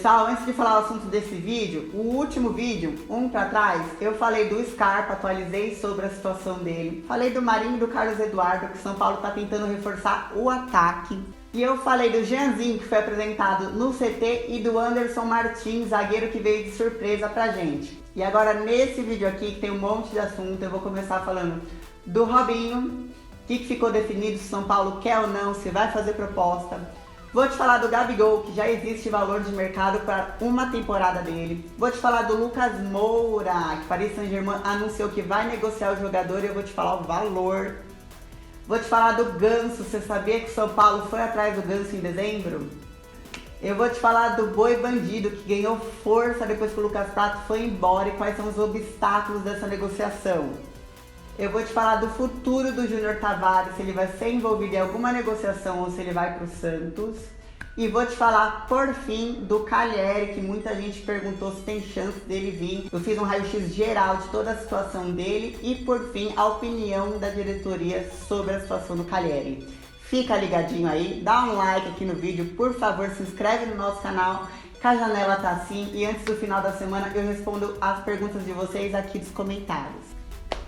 Pessoal, antes de falar o assunto desse vídeo, o último vídeo, um pra trás, eu falei do Scarpa, atualizei sobre a situação dele. Falei do Marinho e do Carlos Eduardo, que o São Paulo tá tentando reforçar o ataque. E eu falei do Jeanzinho, que foi apresentado no CT, e do Anderson Martins, zagueiro que veio de surpresa pra gente. E agora nesse vídeo aqui, que tem um monte de assunto, eu vou começar falando do Robinho, o que ficou definido, se o São Paulo quer ou não, se vai fazer proposta. Vou te falar do Gabigol, que já existe valor de mercado para uma temporada dele. Vou te falar do Lucas Moura, que Paris Saint-Germain anunciou que vai negociar o jogador e eu vou te falar o valor. Vou te falar do Ganso, você sabia que o São Paulo foi atrás do Ganso em dezembro? Eu vou te falar do Boi Bandido, que ganhou força depois que o Lucas Prato foi embora e quais são os obstáculos dessa negociação. Eu vou te falar do futuro do Júnior Tavares, se ele vai ser envolvido em alguma negociação ou se ele vai para o Santos. E vou te falar, por fim, do Calleri, que muita gente perguntou se tem chance dele vir. Eu fiz um raio-x geral de toda a situação dele e, por fim, a opinião da diretoria sobre a situação do Calleri. Fica ligadinho aí, dá um like aqui no vídeo, por favor, se inscreve no nosso canal, que a janela tá assim. E antes do final da semana eu respondo as perguntas de vocês aqui dos comentários.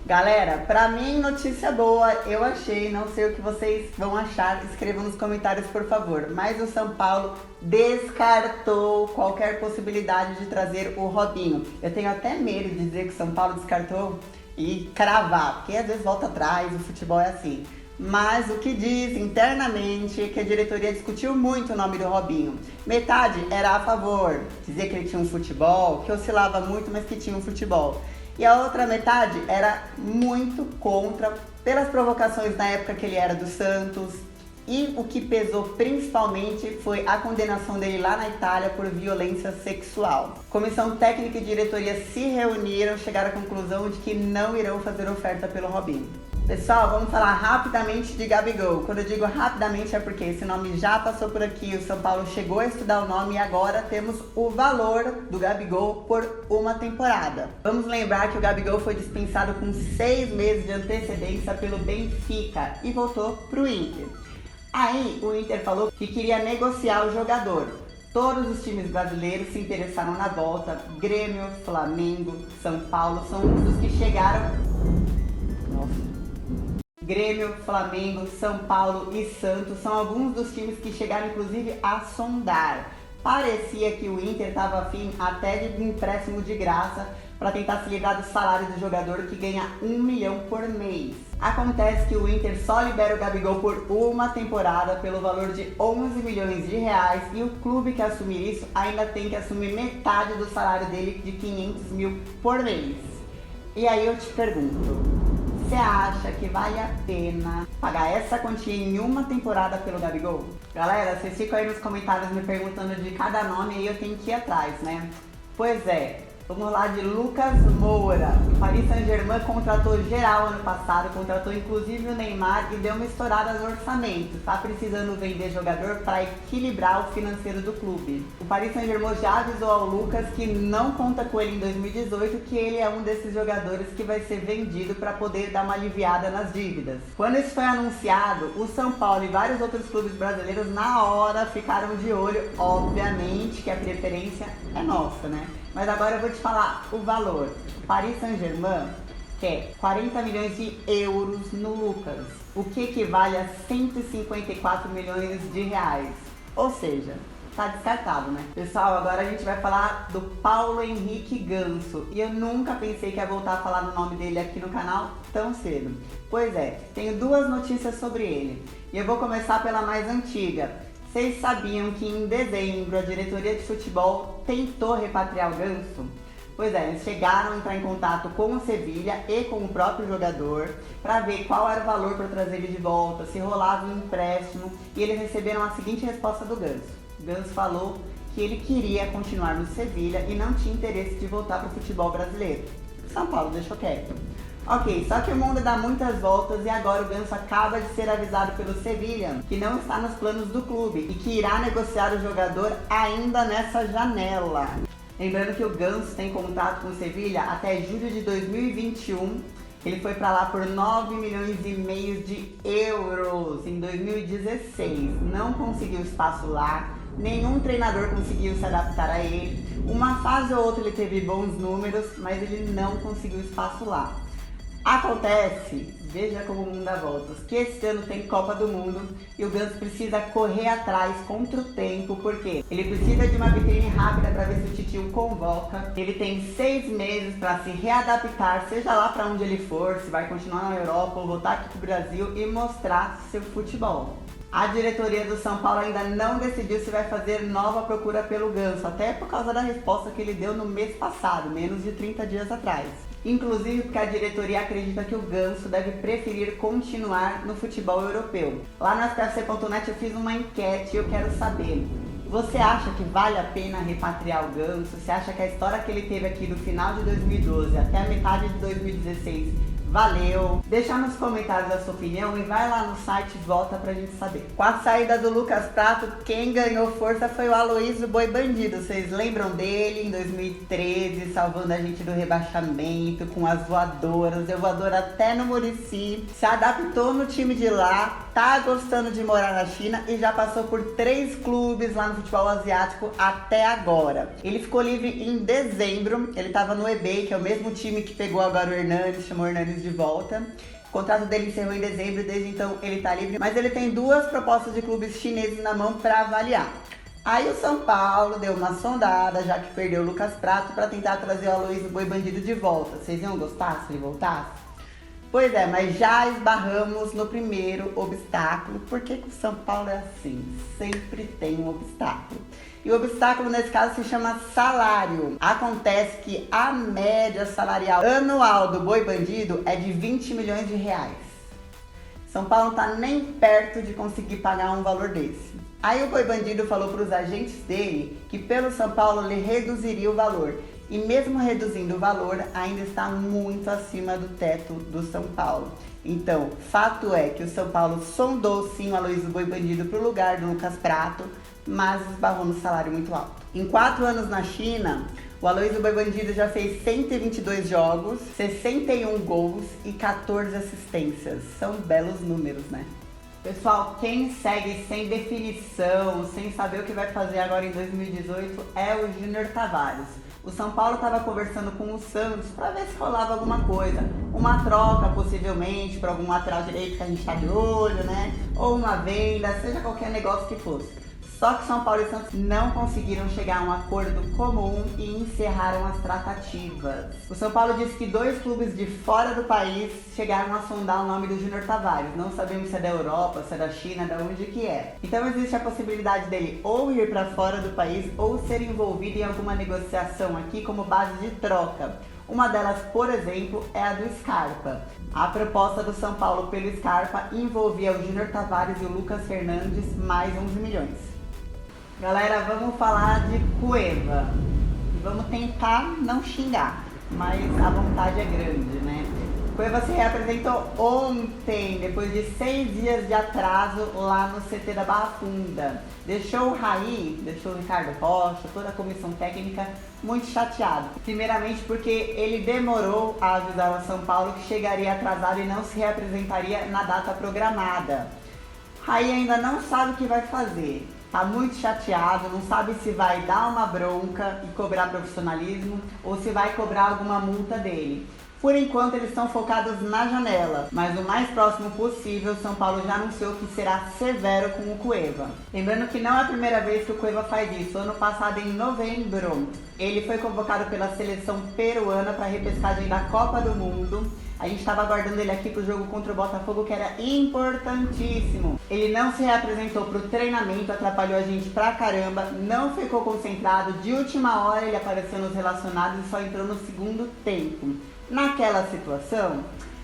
Galera, pra mim notícia boa, eu achei, não sei o que vocês vão achar, escrevam nos comentários por favor. Mas o São Paulo descartou qualquer possibilidade de trazer o Robinho. Eu tenho até medo de dizer que o São Paulo descartou e cravar, porque às vezes volta atrás, o futebol é assim. Mas o que diz internamente é que a diretoria discutiu muito o nome do Robinho. Metade era a favor, dizia que ele tinha um futebol, que oscilava muito, mas que tinha um futebol. E a outra metade era muito contra, pelas provocações na época que ele era do Santos. E o que pesou principalmente foi a condenação dele lá na Itália por violência sexual. Comissão técnica e diretoria se reuniram, chegaram à conclusão de que não irão fazer oferta pelo Robinho. Pessoal, vamos falar rapidamente de Gabigol. Quando eu digo rapidamente é porque esse nome já passou por aqui, o São Paulo chegou a estudar o nome e agora temos o valor do Gabigol por uma temporada. Vamos lembrar que o Gabigol foi dispensado com 6 meses de antecedência pelo Benfica e voltou para o Inter. Aí o Inter falou que queria negociar o jogador. Todos os times brasileiros se interessaram na volta. Grêmio, Flamengo, São Paulo são um dos que chegaram... Grêmio, Flamengo, São Paulo e Santos são alguns dos times que chegaram inclusive a sondar. Parecia que o Inter estava afim até de empréstimo de graça para tentar se livrar do salário do jogador que ganha 1 milhão por mês. Acontece que o Inter só libera o Gabigol por uma temporada pelo valor de 11 milhões de reais e o clube que assumir isso ainda tem que assumir metade do salário dele de 500 mil por mês. E aí eu te pergunto, você acha que vale a pena pagar essa quantia em uma temporada pelo Gabigol? Galera, vocês ficam aí nos comentários me perguntando de cada nome e eu tenho que ir atrás, né? Pois é, vamos lá de Lucas Moura. O Paris Saint-Germain contratou geral ano passado, contratou inclusive o Neymar e deu uma estourada no orçamento. Tá precisando vender jogador para equilibrar o financeiro do clube. O Paris Saint-Germain já avisou ao Lucas que não conta com ele em 2018, que ele é um desses jogadores que vai ser vendido para poder dar uma aliviada nas dívidas. Quando isso foi anunciado, o São Paulo e vários outros clubes brasileiros na hora ficaram de olho, obviamente que a preferência é nossa, né? Mas agora eu vou te falar o valor. O Paris Saint-Germain quer 40 milhões de euros no Lucas, o que equivale a 154 milhões de reais. Ou seja, tá descartado, né? Pessoal, agora a gente vai falar do Paulo Henrique Ganso. E eu nunca pensei que ia voltar a falar no nome dele aqui no canal tão cedo. Pois é, tenho 2 notícias sobre ele. E eu vou começar pela mais antiga. Vocês sabiam que em dezembro a diretoria de futebol tentou repatriar o Ganso? Pois é, eles chegaram a entrar em contato com o Sevilha e com o próprio jogador para ver qual era o valor para trazer ele de volta, se rolava um empréstimo, e eles receberam a seguinte resposta do Ganso. O Ganso falou que ele queria continuar no Sevilha e não tinha interesse de voltar para o futebol brasileiro. São Paulo deixou quieto. Ok, só que o mundo dá muitas voltas e agora o Ganso acaba de ser avisado pelo Sevilha que não está nos planos do clube e que irá negociar o jogador ainda nessa janela. Lembrando que o Ganso tem contrato com o Sevilha até julho de 2021. Ele foi para lá por 9 milhões e meio de euros em 2016. Não conseguiu espaço lá, nenhum treinador conseguiu se adaptar a ele. Uma fase ou outra ele teve bons números, mas ele não conseguiu espaço lá. Acontece, veja como o mundo dá voltas, que esse ano tem Copa do Mundo e o Ganso precisa correr atrás contra o tempo, porque ele precisa de uma vitrine rápida para ver se o Titio convoca. Ele tem 6 meses para se readaptar, seja lá para onde ele for, se vai continuar na Europa ou voltar aqui para o Brasil e mostrar seu futebol. A diretoria do São Paulo ainda não decidiu se vai fazer nova procura pelo Ganso, até por causa da resposta que ele deu no mês passado, menos de 30 dias atrás. Inclusive porque a diretoria acredita que o Ganso deve preferir continuar no futebol europeu. Lá no SPFC.net eu fiz uma enquete e eu quero saber: você acha que vale a pena repatriar o Ganso? Você acha que a história que ele teve aqui do final de 2012 até a metade de 2016 valeu? Deixa nos comentários a sua opinião e vai lá no site e volta pra gente saber. Com a saída do Lucas Prato, quem ganhou força foi o Aloysio Boi Bandido. Vocês lembram dele em 2013, salvando a gente do rebaixamento com as voadoras, deu voadora até no Muricy, se adaptou no time de lá, tá gostando de morar na China e já passou por 3 clubes lá no futebol asiático até agora. Ele ficou livre em dezembro, ele tava no eBay, que é o mesmo time que pegou agora o Hernanes, chamou o Hernanes de volta. O contrato dele encerrou em dezembro, desde então ele tá livre, mas ele tem 2 propostas de clubes chineses na mão para avaliar. Aí o São Paulo deu uma sondada, já que perdeu o Lucas Prato, para tentar trazer o Aloysio Boi Bandido de volta. Vocês iam gostar se ele voltasse? Pois é, mas já esbarramos no primeiro obstáculo. Por que o São Paulo é assim? Sempre tem um obstáculo. E o obstáculo nesse caso se chama salário. Acontece que a média salarial anual do Boi Bandido é de 20 milhões de reais. São Paulo não tá nem perto de conseguir pagar um valor desse. Aí o Boi Bandido falou para os agentes dele que pelo São Paulo ele reduziria o valor. E mesmo reduzindo o valor, ainda está muito acima do teto do São Paulo. Então, fato é que o São Paulo sondou sim o Aloysio Boi Bandido para o lugar do Lucas Prato, mas esbarrou no salário muito alto. Em 4 anos na China, o Aloysio Boi Bandido já fez 122 jogos, 61 gols e 14 assistências. São belos números, né? Pessoal, quem segue sem definição, sem saber o que vai fazer agora em 2018 é o Júnior Tavares. O São Paulo estava conversando com o Santos para ver se rolava alguma coisa. Uma troca, possivelmente, para algum lateral direito que a gente está de olho, né? Ou uma venda, seja qualquer negócio que fosse. Só que São Paulo e Santos não conseguiram chegar a um acordo comum e encerraram as tratativas. O São Paulo disse que 2 clubes de fora do país chegaram a sondar o nome do Júnior Tavares. Não sabemos se é da Europa, se é da China, de onde que é. Então existe a possibilidade dele ou ir para fora do país ou ser envolvido em alguma negociação aqui como base de troca. Uma delas, por exemplo, é a do Scarpa. A proposta do São Paulo pelo Scarpa envolvia o Júnior Tavares e o Lucas Hernandes, mais 11 milhões. Galera, vamos falar de Cueva. Vamos tentar não xingar, mas a vontade é grande, né? Cueva se reapresentou ontem, depois de 6 dias de atraso lá no CT da Barra Funda. Deixou o Raí, deixou o Ricardo Rocha, toda a comissão técnica muito chateado. Primeiramente porque ele demorou a avisar ao São Paulo que chegaria atrasado e não se reapresentaria na data programada. Raí ainda não sabe o que vai fazer. Tá muito chateado, não sabe se vai dar uma bronca e cobrar profissionalismo ou se vai cobrar alguma multa dele. Por enquanto eles estão focados na janela, mas o mais próximo possível, São Paulo já anunciou que será severo com o Cueva. Lembrando que não é a primeira vez que o Cueva faz isso. Ano passado, em novembro, ele foi convocado pela seleção peruana para a repescagem da Copa do Mundo. A gente estava aguardando ele aqui para o jogo contra o Botafogo, que era importantíssimo. Ele não se reapresentou para o treinamento, atrapalhou a gente pra caramba, não ficou concentrado. De última hora ele apareceu nos relacionados e só entrou no segundo tempo. Naquela situação,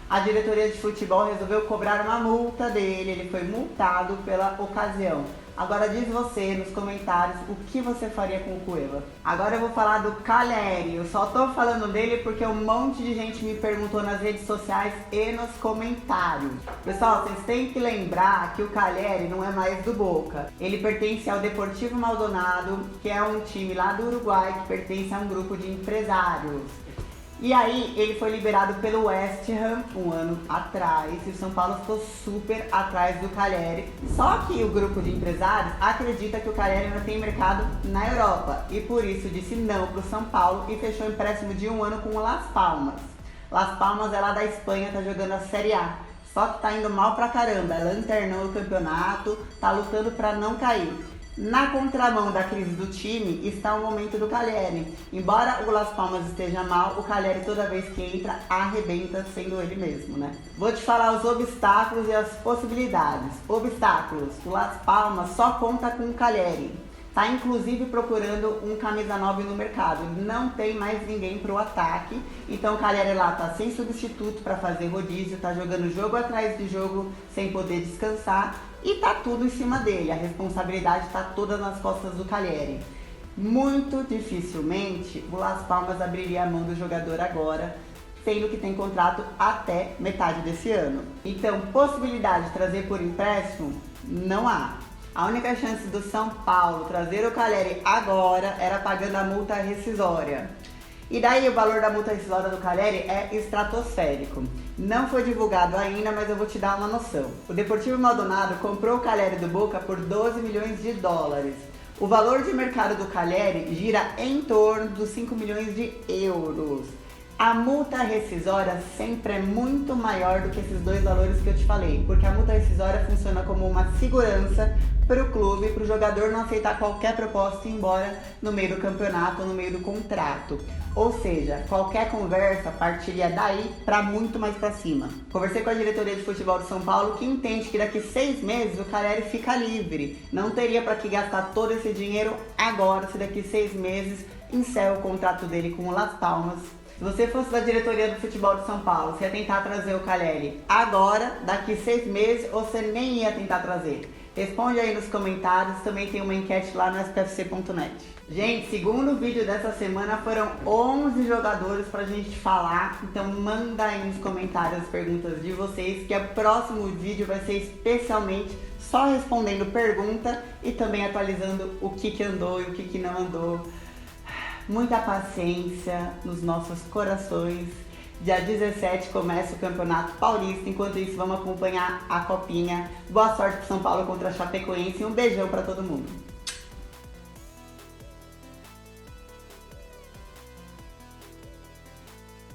a diretoria de futebol resolveu cobrar uma multa dele, ele foi multado pela ocasião. Agora diz você nos comentários o que você faria com o Cueva. Agora eu vou falar do Caleri. Eu só tô falando dele porque um monte de gente me perguntou nas redes sociais e nos comentários. Pessoal, vocês têm que lembrar que o Caleri não é mais do Boca. Ele pertence ao Deportivo Maldonado, que é um time lá do Uruguai que pertence a um grupo de empresários. E aí ele foi liberado pelo West Ham um ano atrás e o São Paulo ficou super atrás do Cagliari. Só que o grupo de empresários acredita que o Cagliari ainda tem mercado na Europa e por isso disse não para o São Paulo e fechou um empréstimo de um ano com o Las Palmas. Las Palmas é lá da Espanha, tá jogando a Série A. Só que tá indo mal pra caramba, é lanternão no campeonato, tá lutando pra não cair. Na contramão da crise do time está o momento do Cagliari. Embora o Las Palmas esteja mal, o Cagliari toda vez que entra arrebenta sendo ele mesmo, né? Vou te falar os obstáculos e as possibilidades. Obstáculos: o Las Palmas só conta com o Cagliari. Tá inclusive procurando um camisa 9 no mercado. Não tem mais ninguém pro ataque. Então o Cagliari lá tá sem substituto para fazer rodízio, tá jogando jogo atrás de jogo sem poder descansar. E tá tudo em cima dele, a responsabilidade tá toda nas costas do Cagliari. Muito dificilmente o Las Palmas abriria a mão do jogador agora, sendo que tem contrato até metade desse ano. Então, possibilidade de trazer por empréstimo, não há. A única chance do São Paulo trazer o Cagliari agora era pagando a multa rescisória. E daí o valor da multa rescisória do Cagliari é estratosférico. Não foi divulgado ainda, mas eu vou te dar uma noção. O Deportivo Maldonado comprou o Cagliari do Boca por 12 milhões de dólares. O valor de mercado do Cagliari gira em torno dos 5 milhões de euros. A multa rescisória sempre é muito maior do que esses dois valores que eu te falei, porque a multa rescisória funciona como uma segurança para o clube, para o jogador não aceitar qualquer proposta e ir embora no meio do campeonato ou no meio do contrato. Ou seja, qualquer conversa partiria daí para muito mais para cima. Conversei com a diretoria de futebol de São Paulo, que entende que daqui 6 meses o Cagliari fica livre. Não teria para que gastar todo esse dinheiro agora, se daqui 6 meses encerra o contrato dele com o Las Palmas. Se você fosse da diretoria do futebol de São Paulo, você ia tentar trazer o Cagliari agora, daqui 6 meses, ou você nem ia tentar trazer? Responde aí nos comentários, também tem uma enquete lá no spfc.net. Gente, segundo vídeo dessa semana foram 11 jogadores pra gente falar, então manda aí nos comentários as perguntas de vocês, que o próximo vídeo vai ser especialmente só respondendo pergunta e também atualizando o que andou e o que não andou. Muita paciência nos nossos corações. Dia 17 começa o Campeonato Paulista. Enquanto isso, vamos acompanhar a Copinha. Boa sorte pro São Paulo contra a Chapecoense e um beijão para todo mundo.